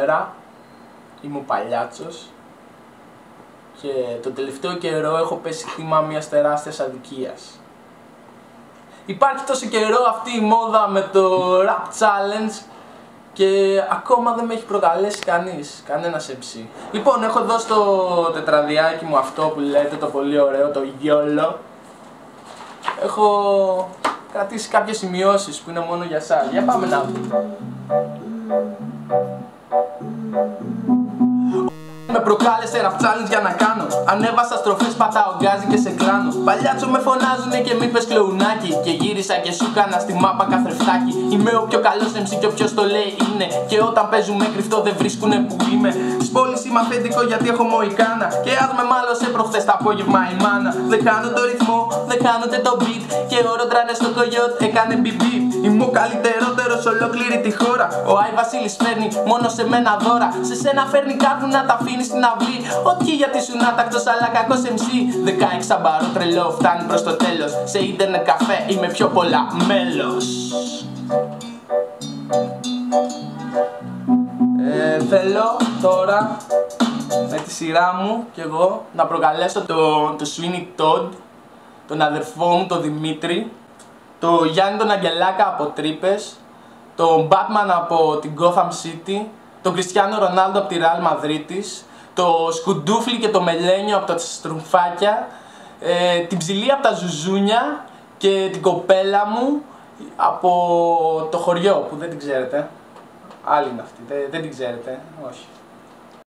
σήμερα. Είμαι ο Παλιάτσος και το τελευταίο καιρό έχω πέσει θύμα μιας τεράστιας αδικίας. Υπάρχει τόσο καιρό αυτή η μόδα με το Rap Challenge και ακόμα δεν με έχει προκαλέσει κανένας MC. Λοιπόν, έχω εδώ στο τετραδιάκι μου αυτό που λέτε το πολύ ωραίο, το YOLO. Έχω κρατήσει κάποιες σημειώσεις που είναι μόνο για σας. Για πάμε να δούμε. Με προκάλεσε rap challenge για να κάνω. Ανέβασα στροφές, πατάω γκάζι και σε κλάνω. Παλιάτσο με φωνάζουνε και μη πες κλωουνάκι. Και γύρισα και σου κάνα στη μάπα καθρεφτάκι. Είμαι ο πιο καλός MC και όποιος το λέει είναι. Και όταν παίζουμε κρυφτό δεν βρίσκουνε που είμαι. Της πόλης είμαι αφεντικό γιατί έχω μοϊκάνα. Και ας με μάλωσε προχθές το απόγευμα η μάνα. Δεν κάνω το ρυθμό, δεν κάνω το beat. Και ο Ροντράνε στο κογιότ έκανε BB. Είμαι ο καλύτερος ολόκληρη τη χώρα. Ο Άι Βασίλης φέρνει μόνο σε μένα δώρα. Σε σένα φέρνει κάρβου να τα αφήνει στην αυλή. Όχι γιατί σου άτακτος αλλά κακός MC. 16 σαμπαρό τρελό φτάνει προς το τέλος. Σε ίντερνετ καφέ είμαι πιο πολλά μέλος. Θέλω τώρα με τη σειρά μου και εγώ να προκαλέσω το Sweeney Todd, τον αδερφό μου τον Δημήτρη, το Γιάννη τον Αγγελάκα από Τρύπες, τον Batman από την Gotham City, τον Κριστιάνο Ρονάλντο από τη Real Μαδρίτης, το Σκουντούφλι και το Μελένιο από τα Στρουμφάκια, την Ψηλή από τα Ζουζούνια και την κοπέλα μου από το χωριό που δεν την ξέρετε. Άλλη είναι αυτή, δεν την ξέρετε, όχι.